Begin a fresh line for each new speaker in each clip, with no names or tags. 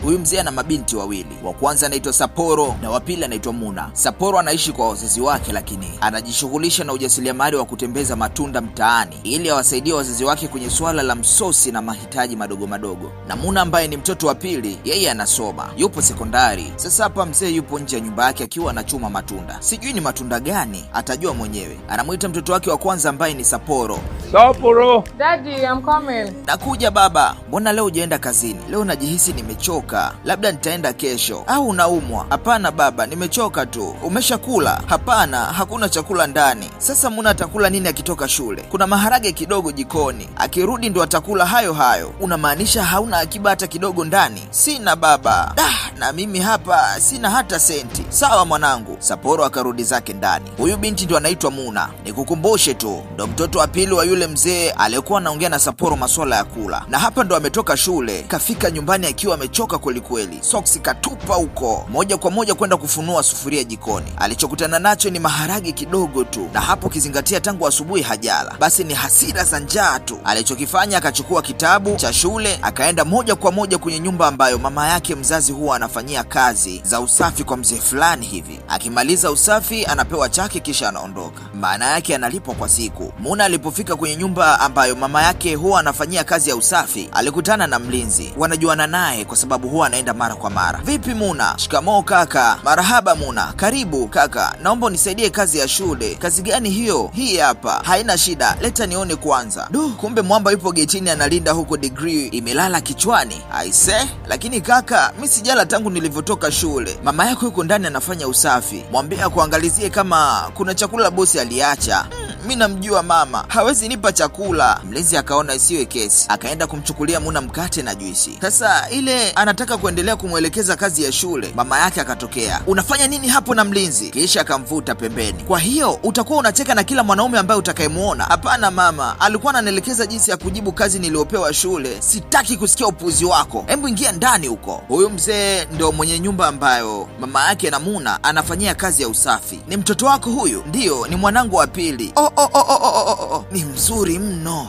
Huyu mzee ana mabinti wawili. Wa kwanza anaitwa Sapporo na wa pili anaitwa Muna. Sapporo anaishi kwa wazazi wake, lakini anajishughulisha na ujasiriamali wa kutembeza matunda mtaani ili awasaidie wazazi wake kwenye swala la msosi na mahitaji madogo madogo. Na Muna ambaye ni mtoto wa pili, yeye anasoma, yupo sekondari. Sasa hapa mzee yupo nje ya nyumba yake akiwa anachuma matunda. Sijui ni matunda gani, atajua mwenyewe. Anamuita mtoto wake wa kwanza ambaye ni Sapporo.
Sapporo.
Daddy, I'm coming.
Nakuja baba. Mbona leo hujaenda kazini? Leo najihisi nimechoka. Labda nitaenda kesho. Au unaumwa? Hapana baba, nimechoka tu. Umeshakula? Hapana, hakuna chakula ndani. Sasa Muna atakula nini akitoka shule? Kuna maharage kidogo jikoni. Akirudi ndo atakula hayo hayo. Unamaanisha hauna akiba hata kidogo ndani? Sina baba. Na mimi hapa sina hata senti. Sawa mwanangu. Sapporo akarudi zake ndani. Huyu binti ndo anaitwa Muna. Nikukumbushe tu, ndo mtoto wa pili wa yule mzee aliyekuwa anaongea na Sapporo masuala ya kula. Na hapa ndo ametoka shule, kafika nyumbani akiwa amechoka kweli kweli. Soksi katupa huko, moja kwa moja kwenda kufunua sufuria jikoni. Alichokutana nacho ni maharage kidogo tu, na hapo kizingatia tangu asubuhi hajala. Basi ni hasira za njaa tu. Alichokifanya, akachukua kitabu cha shule, akaenda moja kwa moja kwenye nyumba ambayo mama yake mzazi huwa anafanyia kazi za usafi kwa mzee fulani hivi. Akimaliza usafi anapewa chake kisha anaondoka. Maana yake analipwa kwa siku. Muna alipofika kwenye nyumba ambayo mama yake huwa anafanyia kazi ya usafi, alikutana na mlinzi. Wanajuana naye kwa sababu huwa anaenda mara kwa mara. Vipi Muna? Shikamoo kaka. Marahaba Muna. Karibu kaka. Naomba unisaidie kazi ya shule. Kazi gani hiyo? Hii hapa. Haina shida. Leta nione kwanza. Kumbe mwamba yupo getini analinda huko, degree imelala kichwani. Aise, lakini kaka, mimi sijala tangu nilivyotoka shule. Mama yako yuko ndani anafanya usafi. Mwambie kuangalizie kama kuna chakula bosi aliacha. Mimi namjua mama, hawezi nipa chakula. Mlinzi akaona isiwe kesi, akaenda kumchukulia Muna mkate na juisi. Sasa ile anataka kuendelea kumwelekeza kazi ya shule, mama yake akatokea. Unafanya nini hapo na mlinzi? Kisha akamvuta pembeni. Kwa hiyo utakuwa unacheka na kila mwanaume ambaye utakayemuona? Hapana mama, alikuwa ananielekeza jinsi ya kujibu kazi niliopewa shule. Sitaki kusikia upuzi wako. Hebu ingia ndani huko. Huyu mzee ndo mwenye nyumba ambayo mama yake na Muna anafanyia kazi ya usafi. Ni mtoto wako huyu? Ndiyo, ni mwanangu wa pili. Ni mzuri mno.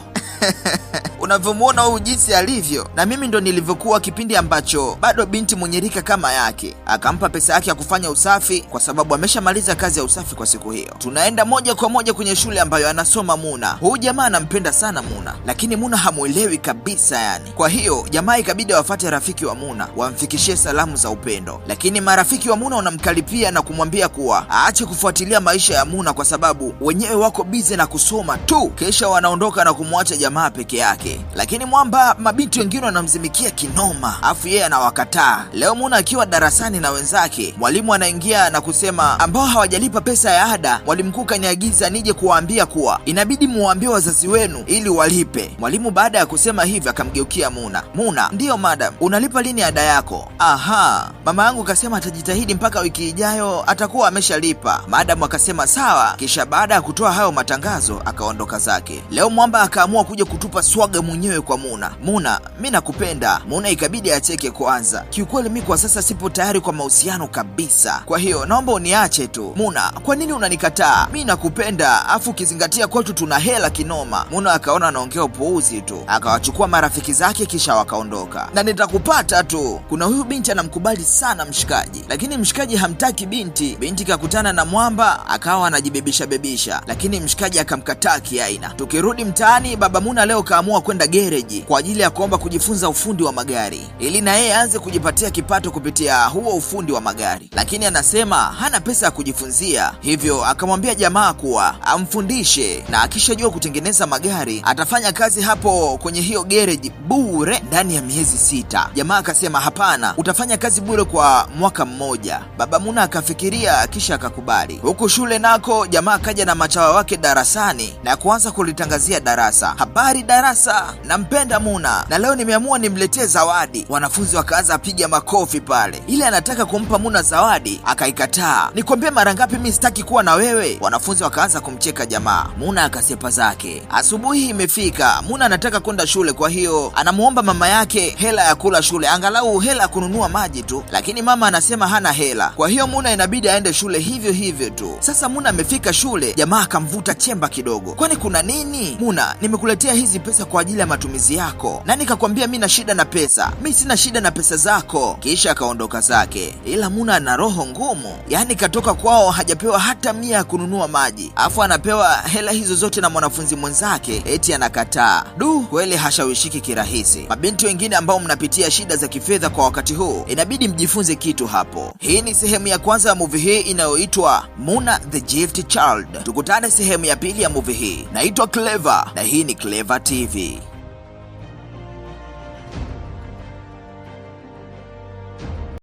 Unavyomuona huyu jinsi alivyo, na mimi ndo nilivyokuwa kipindi ambacho bado binti mwenye rika kama yake. Akampa pesa yake ya kufanya usafi kwa sababu ameshamaliza kazi ya usafi kwa siku hiyo. Tunaenda moja kwa moja kwenye shule ambayo anasoma Muna. Huyu jamaa anampenda sana Muna, lakini Muna hamuelewi kabisa yani. Kwa hiyo jamaa ikabidi wafuate rafiki wa Muna, wamfikishie salamu za upendo. Lakini marafiki wa Muna wanamkaripia na kumwambia kuwa aache kufuatilia maisha ya Muna kwa sababu wenyewe wako busy na kusoma tu. Kisha wanaondoka na kumwacha jamaa peke yake. Lakini mwamba mabinti wengine wanamzimikia kinoma, afu yeye anawakataa. Leo Muna akiwa darasani na wenzake, mwalimu anaingia na kusema ambao hawajalipa pesa ya ada, mwalimu mkuu kaniagiza nije kuwaambia kuwa inabidi muwaambie wazazi wenu ili walipe. Mwalimu baada ya kusema hivi akamgeukia Muna. Muna, ndiyo madam, unalipa lini ada yako? Aha, mama yangu kasema atajitahidi mpaka wiki ijayo atakuwa ameshalipa. Madam akasema sawa, kisha baada ya kutoa hayo matangazo akaondoka zake. Leo mwamba akaamua kuja kutupa swaga mwenyewe kwa Muna. Muna, mimi nakupenda. Muna ikabidi acheke kwanza. Kiukweli mimi kwa sasa sipo tayari kwa mahusiano kabisa. Kwa hiyo naomba uniache tu. Muna, kwa nini unanikataa? Mimi nakupenda, afu ukizingatia kwetu tuna hela kinoma. Muna akaona anaongea upuuzi tu. Akawachukua marafiki zake kisha wakaondoka. Na nitakupata tu. Kuna huyu binti anamkubali sana mshikaji, lakini mshikaji hamtaki binti. Binti kakutana na mwamba akawa anajibebisha, lakini mshikaji akamkataa kiaina. Tukirudi mtaani, baba Muna leo kaamua kwenda gereji kwa ajili ya kuomba kujifunza ufundi wa magari ili na yeye aanze kujipatia kipato kupitia huo ufundi wa magari. Lakini anasema hana pesa ya kujifunzia, hivyo akamwambia jamaa kuwa amfundishe na akishajua kutengeneza magari atafanya kazi hapo kwenye hiyo gereji bure ndani ya miezi 6. Jamaa akasema hapana, utafanya kazi bure kwa mwaka mmoja. Baba Muna akafikiria kisha akakubali. Huku shule nako jamaa kaja na machawa wake darasani na kuanza kulitangazia darasa. Habari darasa, nampenda Muna na leo nimeamua nimletee zawadi. Wanafunzi wakaanza piga makofi pale. Ile anataka kumpa Muna zawadi akaikataa. Nikwambie mara ngapi mimi sitaki kuwa na wewe? Wanafunzi wakaanza kumcheka jamaa. Muna akasepa zake. Asubuhi imefika, Muna anataka kwenda shule, kwa hiyo anamuomba mama yake hela ya kula shule, angalau hela ya kununua maji tu. Lakini mama anasema hana hela. Kwa hiyo Muna inabidi aende shule hivyo hivyo tu. Sasa Muna amefika shule, jamaa akamvuta chemba kidogo. Kwani kuna nini? Muna, nimekuletea nimekuletea hizi pesa kwa ajili ya matumizi yako. Nani kakwambia mimi na shida na pesa? Mimi sina shida na pesa zako. Kisha akaondoka zake. Ila Muna ana roho ngumu. Yaani katoka kwao hajapewa hata 100 ya kununua maji, afu anapewa hela hizo zote na mwanafunzi mwenzake, eti anakataa. Kweli hashawishiki kirahisi. Mabinti wengine ambao mnapitia shida za kifedha kwa wakati huu, inabidi mjifunze kitu hapo. Hii ni sehemu ya kwanza ya movie hii inayoitwa Muna the Gift Child. Tukutane sehemu ya pili ya movie hii. Naitwa Clever na hii ni Clever TV.